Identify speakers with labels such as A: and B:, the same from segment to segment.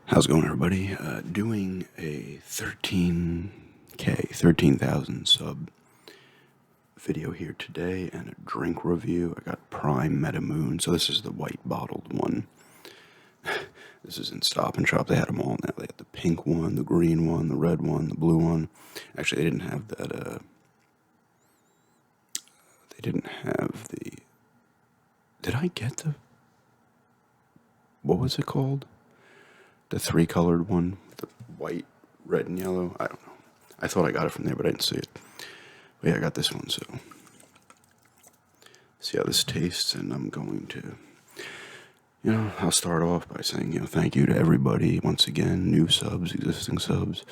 A: How's it going, everybody? Doing a 13,000 sub video here today and a drink review. I got Prime Meta Moon, so this is the white bottled one. This is in Stop and Shop. They had them all now. They had the pink one, the green one, the red one, the blue one. Actually, they didn't have that, they didn't have the... Did I get the... What was it called? The three-colored one, the white, red, and yellow. I don't know. I thought I got it from there, but I didn't see it. But yeah, I got this one, so see how this tastes, and I'm going to, I'll start off by saying, thank you to everybody, once again, new subs, existing subs.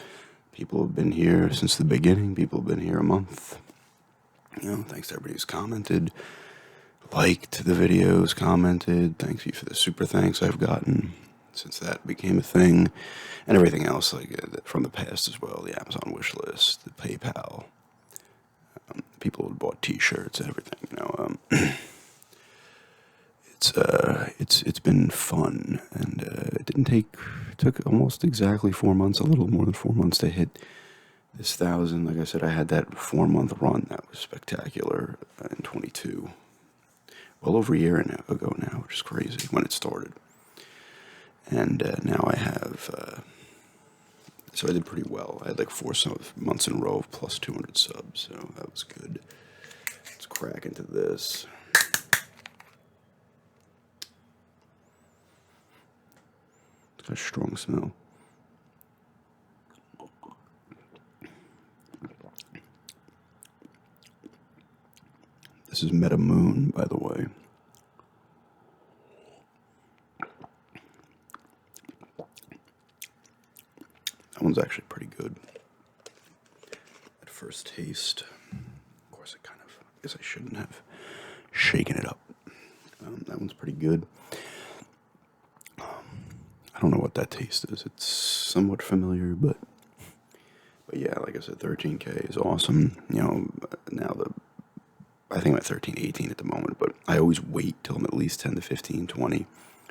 A: People have been here since the beginning. People have been here a month. Thanks to everybody who's commented, liked the videos, commented. Thank you for the super thanks I've gotten since that became a thing, and everything else from the past as well. The Amazon wish list, the PayPal, people who bought T-shirts and everything. It's been fun, and it took almost exactly 4 months, a little more than 4 months to hit this 1,000. Like I said, I had that 4-month run that was spectacular in 22, well over a year ago now, which is crazy when it started. And now I have, so I did pretty well. I had like 4 months in a row of plus 200 subs, so that was good. Let's crack into this. It's got a strong smell. This is Meta Moon, by the way. That one's actually pretty good. At first taste, of course, I guess I shouldn't have shaken it up. That one's pretty good. I don't know what that taste is. It's somewhat familiar, but yeah, like I said, 13K is awesome. Now I think I'm at 13, 18 at the moment, but I always wait till I'm at least 10 to 15, 20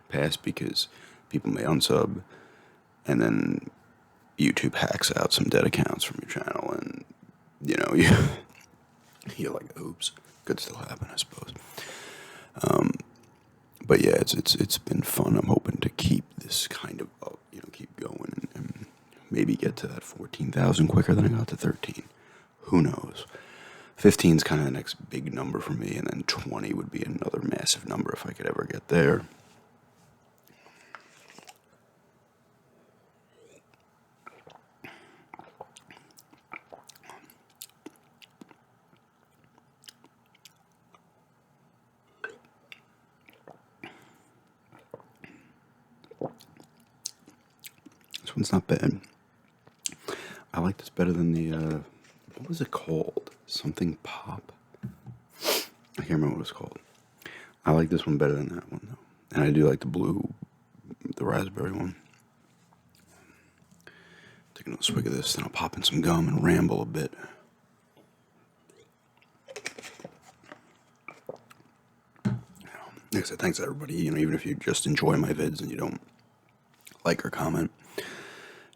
A: past, because people may unsub, and then YouTube hacks out some dead accounts from your channel, and you're like, oops, could still happen, I suppose. But yeah, it's been fun. I'm hoping to keep this kind of up, keep going, and maybe get to that 14,000 quicker than I got to 13. Who knows? 15 is kind of the next big number for me, and then 20 would be another massive number if I could ever get there. This one's not bad. I like this better than the, what was it called? Something Pop? I can't remember what it's called. I like this one better than that one, though. And I do like the raspberry one. Take another swig of this, then I'll pop in some gum and ramble a bit. Like I said, thanks to everybody. Even if you just enjoy my vids and you don't like or comment,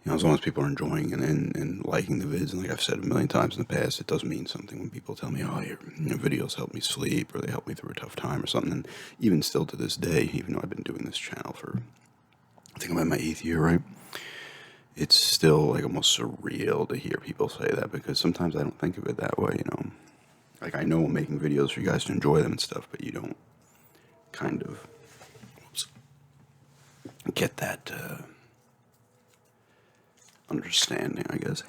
A: as long as people are enjoying and liking the vids, and like I've said a million times in the past, it does mean something when people tell me, oh, your videos help me sleep, or they help me through a tough time or something. And even still to this day, even though I've been doing this channel for, I think I'm in my 8th year, right? It's still like almost surreal to hear people say that, because sometimes I don't think of it that way, Like, I know I'm making videos for you guys to enjoy them and stuff, but you don't kind of get that understanding, I guess.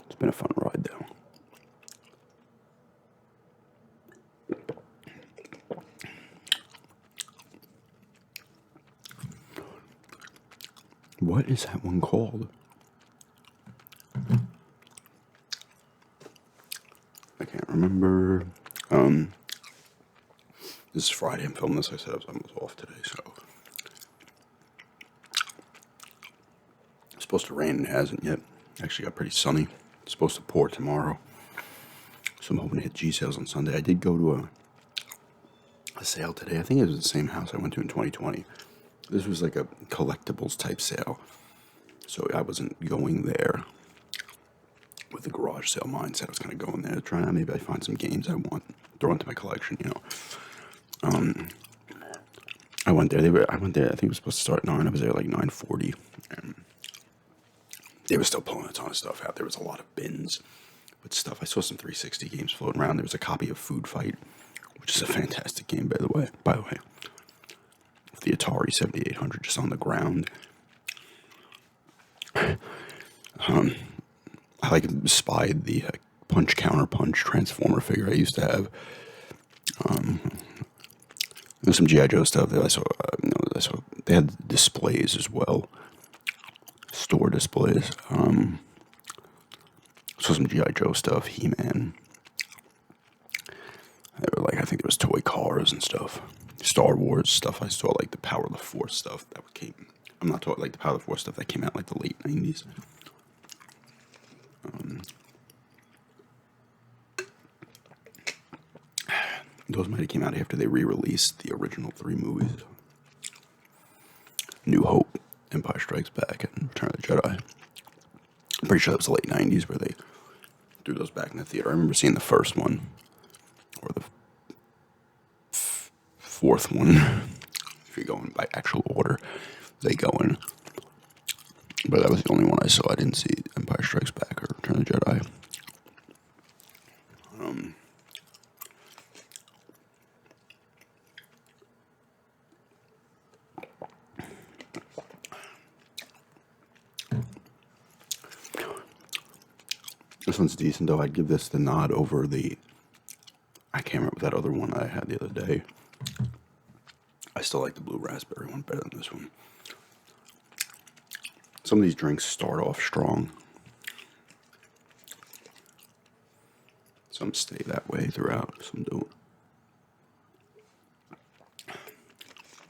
A: It's been a fun ride, though. What is that one called? I can't remember. This is Friday. I'm filming this. I said I was off today, so supposed to rain and it hasn't yet. Actually got pretty sunny. It's supposed to pour tomorrow. So I'm hoping to hit G sales on Sunday. I did go to a sale today. I think it was the same house I went to in 2020. This was like a collectibles type sale. So I wasn't going there with the garage sale mindset. I was kind of going there to try and maybe I find some games I want, throw into my collection, you know. I went there. I went there. I think it was supposed to start at 9. I was there like 9:40, and they were still pulling a ton of stuff out. There was a lot of bins with stuff. I saw some 360 games floating around. There was a copy of Food Fight, which is a fantastic game, by the way. The Atari 7800 just on the ground. I like spied the punch counter punch transformer figure I used to have. There's some GI Joe stuff that I saw. They had displays as well, store displays. Saw some GI Joe stuff, He-Man. I think there was toy cars and stuff, Star Wars stuff. I saw like the Power of the Force stuff that came. I'm not talking like the Power of the Force stuff that came out like the late 90s. Those might have came out after they re-released the original 3 movies. New Hope, Empire Strikes Back, and Return of the Jedi. I'm pretty sure that was the late 90s where they threw those back in the theater. I remember seeing the first one, or the fourth one, if you're going by actual order, they go in. But that was the only one I saw. I didn't see Empire Strikes Back or Return of the Jedi. This one's decent, though. I'd give this the nod over the... I can't remember that other one I had the other day. I still like the blue raspberry one better than this one. Some of these drinks start off strong. Some stay that way throughout. Some don't.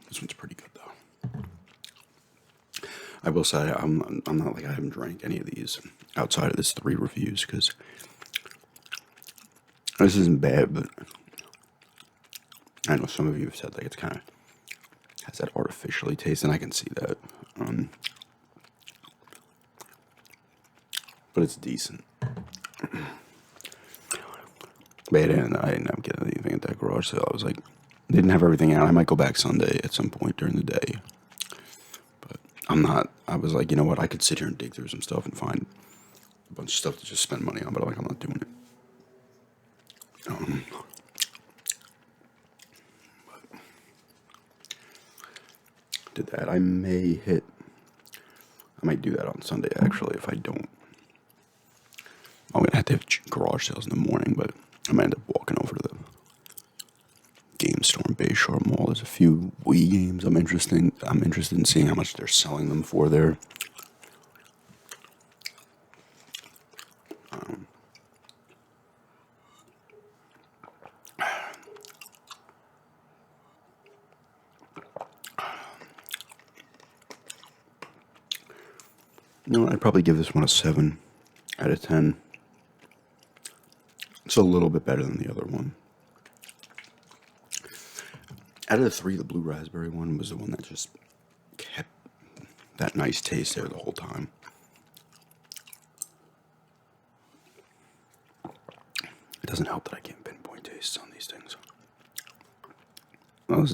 A: This one's pretty good, though. I will say I'm not like I haven't drank any of these outside of this 3 reviews because this isn't bad, but I know some of you have said like it's kind of has that artificially taste, and I can see that. But it's decent. But I didn't end up getting anything at that garage sale. I was like, they didn't have everything out. I might go back Sunday at some point during the day. But I'm not. I was like, you know what? I could sit here and dig through some stuff and find a bunch of stuff to just spend money on, but I'm not doing it. Did that. I might do that on Sunday, actually, if I don't. I'm going to have garage sales in the morning, but I might end up walking over to the game store in Bayshore Mall. There's a few Wii games I'm interested in seeing how much they're selling them for there. No, I'd probably give this one a 7 out of 10. It's a little bit better than the other one. Out of the 3, the blue raspberry one was the one that just kept that nice taste there the whole time. It doesn't help that I can't pinpoint tastes on these things. Unless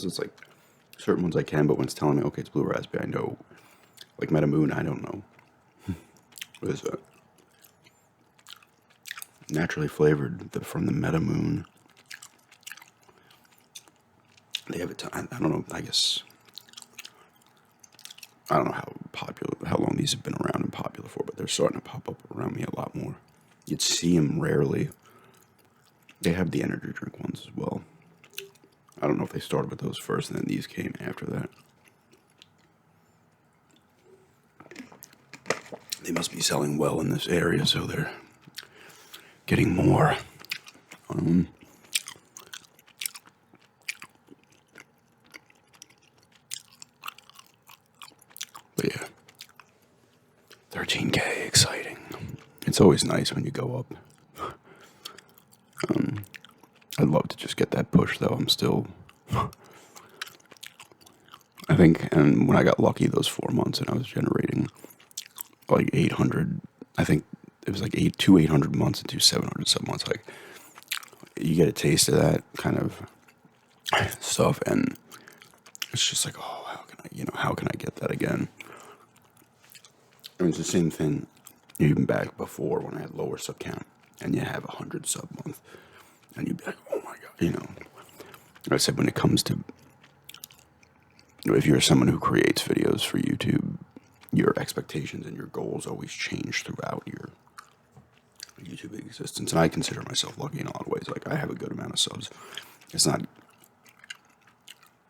A: it's like certain ones I can, but when it's telling me, okay, it's blue raspberry, I know. Like Meta Moon, I don't know. What is that? Naturally flavored from the Meta Moon. They have I don't know. I guess I don't know how long these have been around and popular for, but they're starting to pop up around me a lot more. You'd see them rarely. They have the energy drink ones as well. I don't know if they started with those first and then these came after that. They must be selling well in this area, so they're getting more. But yeah, 13K, exciting. It's always nice when you go up. I'd love to just get that push, though. I'm still, I think, and when I got lucky those 4 months and I was generating like 800, I think it was like 800 months and 700 some months. Like, you get a taste of that kind of stuff, and it's just like, oh, how can I get that again? I mean, it's the same thing even back before when I had lower sub count and you have 100 sub month and you'd be like, oh my God, I said, when it comes to, if you're someone who creates videos for YouTube, your expectations and your goals always change throughout your YouTube existence. And I consider myself lucky in a lot of ways. Like, I have a good amount of subs. It's not,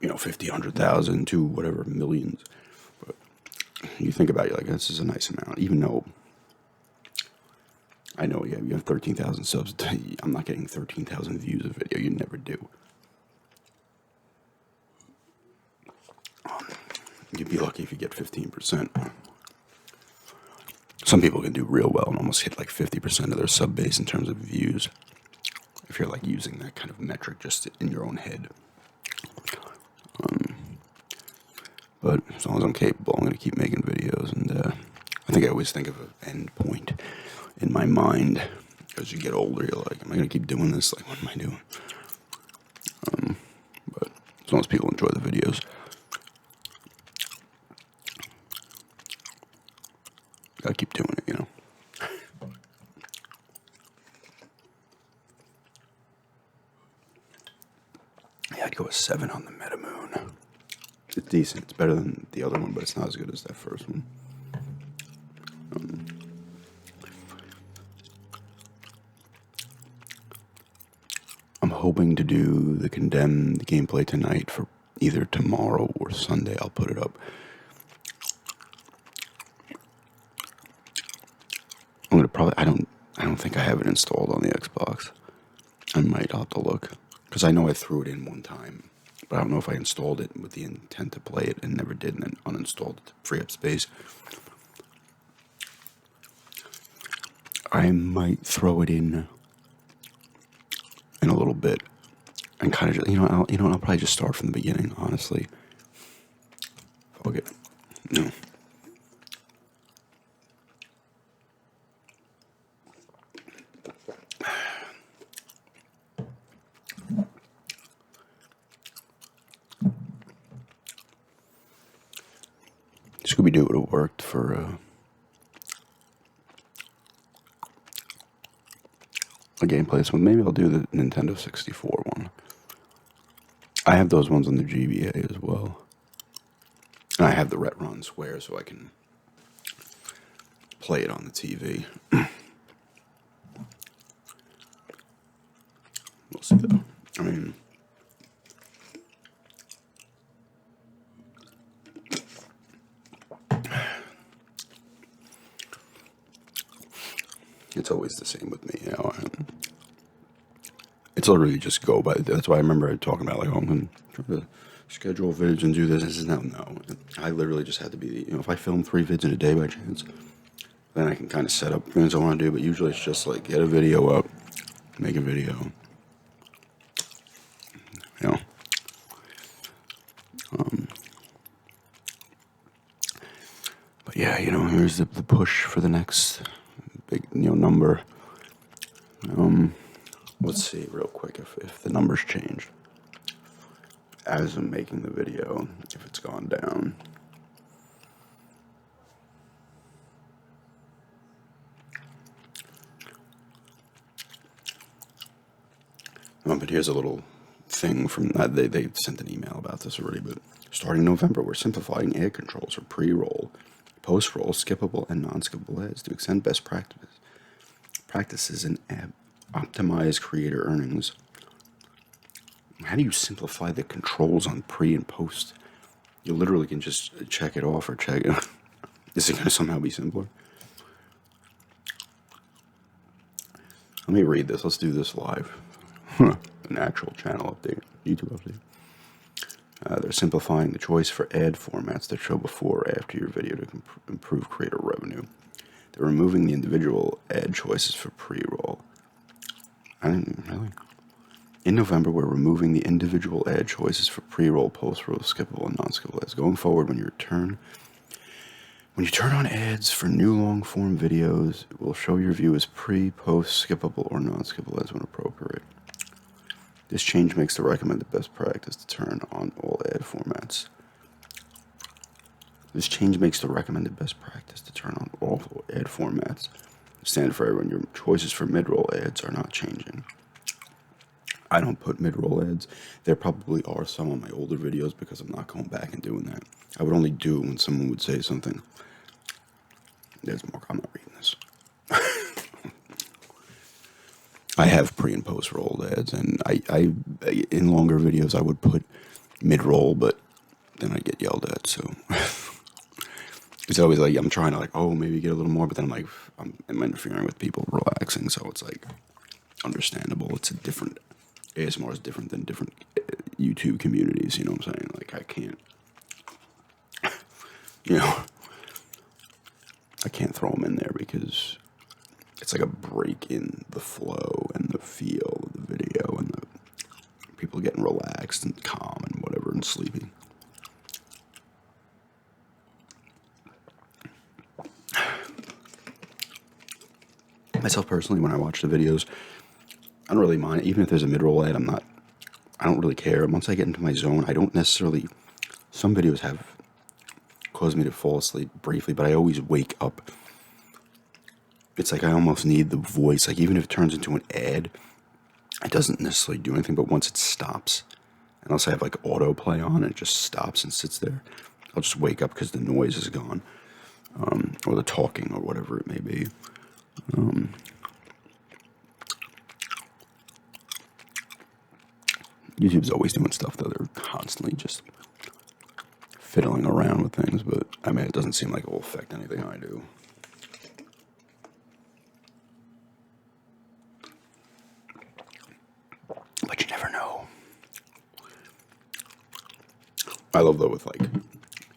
A: 50, 100,000 to whatever, millions. But you think about it, you're like, this is a nice amount. Even though I know you have 13,000 subs. I'm not getting 13,000 views a video. You never do. You'd be lucky if you get 15%. Some people can do real well and almost hit like 50% of their sub base in terms of views. If you're like using that kind of metric just in your own head. But as long as I'm capable, I'm going to keep making videos. And I think I always think of an end point in my mind. As you get older, you're like, am I going to keep doing this? Like, what am I doing? But as long as people enjoy the videos, gotta keep doing it, Yeah, I'd go with 7 on the Meta Moon. It's decent. It's better than the other one, but it's not as good as that first one. I'm hoping to do the Condemned gameplay tonight for either tomorrow or Sunday. I'll put it up. I'm gonna probably. I don't think I have it installed on the Xbox. I might. I'll have to look because I know I threw it in one time, but I don't know if I installed it with the intent to play it and never did, and then uninstalled it to free up space. I might throw it in a little bit and kind of just, I'll probably just start from the beginning. Honestly, fuck it. No. Scooby-Doo would have worked for a gameplay this one. Maybe I'll do the Nintendo 64 one. I have those ones on the GBA as well. And I have the Retron Square so I can play it on the TV. We'll see though. I mean, it's always the same with me, It's literally just go by. That's why I remember talking about like, oh, I'm going to try to schedule vids and do this. This is no. I literally just had to be, if I film 3 vids in a day by chance, then I can kind of set up things I want to do. But usually it's just like get a video up, make a video. But yeah, here's the push for the next big, number. Let's see real quick if the numbers changed as I'm making the video, if it's gone down. But here's a little thing from that. They sent an email about this already, but starting November, we're simplifying ad controls for pre-roll, post-roll, skippable, and non-skippable ads to extend best practices and optimize creator earnings. How do you simplify the controls on pre and post? You literally can just check it off or check it. Is it going to somehow be simpler? Let me read this. Let's do this live. An actual channel update, YouTube update. They're simplifying the choice for ad formats that show before or after your video to improve creator revenue. They're removing the individual ad choices for pre-roll. I didn't really. In November, we're removing the individual ad choices for pre-roll, post-roll, skippable, and non-skippable ads. Going forward, when you turn on ads for new long-form videos, it will show your view as pre, post, skippable, or non-skippable ads when appropriate. This change makes the recommended best practice to turn on all ad formats. This change makes the recommended best practice to turn on all ad formats. Standard for everyone, your choices for mid-roll ads are not changing. I don't put mid-roll ads. There probably are some on my older videos because I'm not going back and doing that. I would only do it when someone would say something. There's more. I'm not reading this. I have pre and post rolled ads, and I in longer videos I would put mid-roll, but then I get yelled at. So it's always like I'm trying to maybe get a little more, but then I'm like I'm interfering with people relaxing. So it's like understandable. It's a different. ASMR is different than different YouTube communities, you know what I'm saying? Like, I can't, I can't throw them in there because it's like a break in the flow and the feel of the video and the people getting relaxed and calm and whatever and sleeping. Myself personally, when I watch the videos, I don't really mind it. Even if there's a mid-roll ad, I don't really care. Once I get into my zone, I don't necessarily, some videos have caused me to fall asleep briefly, but I always wake up. It's like I almost need the voice. Like, even if it turns into an ad, it doesn't necessarily do anything, but once it stops, unless I have like autoplay on, it just stops and sits there, I'll just wake up because the noise is gone, or the talking, or whatever it may be. YouTube's always doing stuff, though. They're constantly just fiddling around with things, but I mean, it doesn't seem like it will affect anything I do. But you never know. I love, though, with like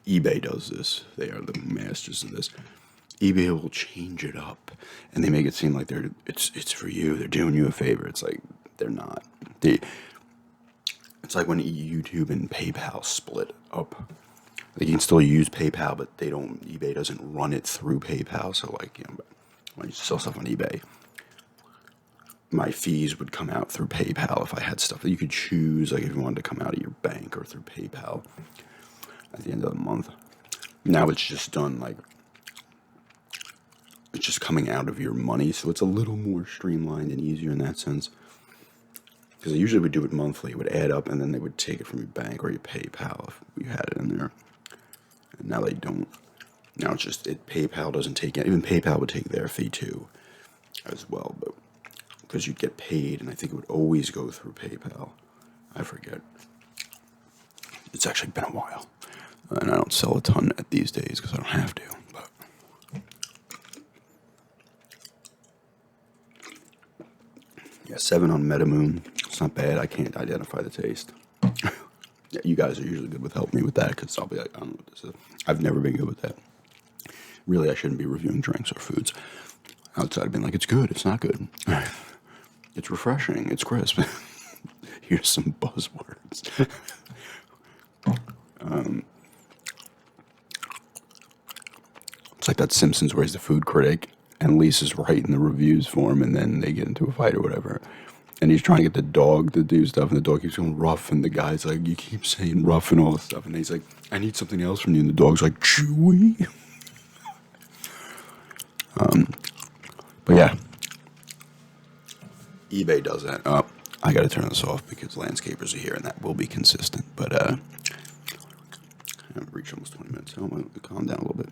A: eBay does this. They are the masters of this. eBay will change it up, and they make it seem like it's for you. They're doing you a favor. It's like they're not. It's like when YouTube and PayPal split up. They can still use PayPal, but eBay doesn't run it through PayPal. So when I used to sell stuff on eBay, my fees would come out through PayPal if I had stuff that you could choose, like if you wanted to come out of your bank or through PayPal at the end of the month. Now it's just done it's just coming out of your money, so it's a little more streamlined and easier in that sense. Because they usually would do it monthly. It would add up, and then they would take it from your bank or your PayPal if you had it in there. And now they don't. Now it's just, PayPal doesn't take it. Even PayPal would take their fee too, as well. But because you'd get paid, and I think it would always go through PayPal. I forget. It's actually been a while. And I don't sell a ton at these days because I don't have to. But yeah, 7 on MetaMoon. It's not bad. I can't identify the taste. Yeah, you guys are usually good with helping me with that because I'll be like, I don't know what this is. I've never been good with that. Really, I shouldn't be reviewing drinks or foods outside of being like, it's good, it's not good. It's refreshing, it's crisp. Here's some buzzwords. It's like that Simpsons where he's the food critic and Lisa's writing the reviews for him, and then they get into a fight or whatever. And he's trying to get the dog to do stuff, and the dog keeps going rough, and the guy's like, you keep saying rough and all this stuff. And he's like, I need something else from you. And the dog's like, chewy. But yeah, eBay does that. I got to turn this off because landscapers are here, and that will be consistent. But I've reached almost 20 minutes, so I'm going to calm down a little bit.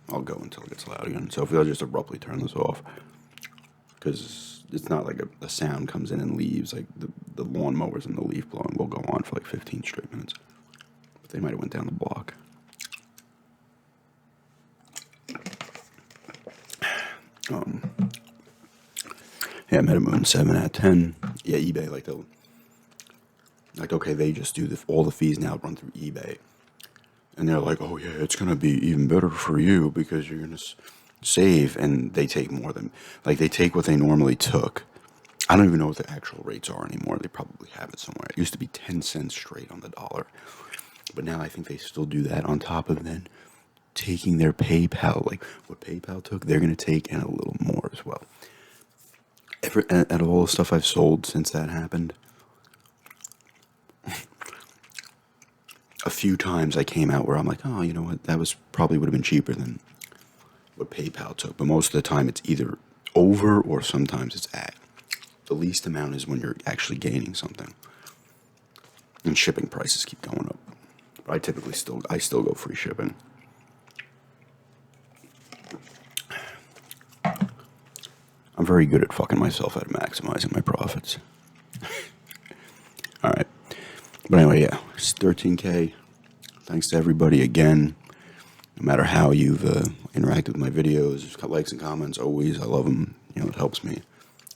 A: I'll go until it gets loud again. So if I just abruptly turn this off, because it's not like a sound comes in and leaves. Like the lawnmowers and the leaf blowing will go on for like 15 straight minutes. But they might have went down the block. Yeah, MetaMoon 7 out of 10. Yeah, eBay, okay, they just do all the fees now run through eBay. And they're like, oh yeah, it's going to be even better for you because you're going to save, and they take more than, like, they take what they normally took. I don't even know what the actual rates are anymore. They probably have it somewhere. It used to be 10 cents straight on the dollar. But now I think they still do that on top of then taking their PayPal, like what PayPal took, they're going to take, and a little more as well. Out of all the stuff I've sold since that happened, a few times I came out where I'm like, oh, you know what, that was probably would have been cheaper than what PayPal took. But most of the time it's either over or sometimes it's at. The least amount is when you're actually gaining something. And shipping prices keep going up. But I typically still go free shipping. I'm very good at fucking myself at maximizing my profits. All right. But anyway, yeah, it's 13K. Thanks to everybody again. No matter how you've interacted with my videos, got likes and comments, always. I love them. You know, it helps me.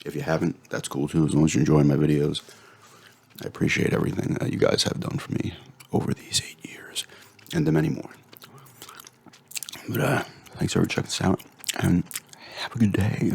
A: If you haven't, that's cool too, as long as you're enjoying my videos. I appreciate everything that you guys have done for me over these 8 years, and the many more. But thanks for checking this out, and have a good day.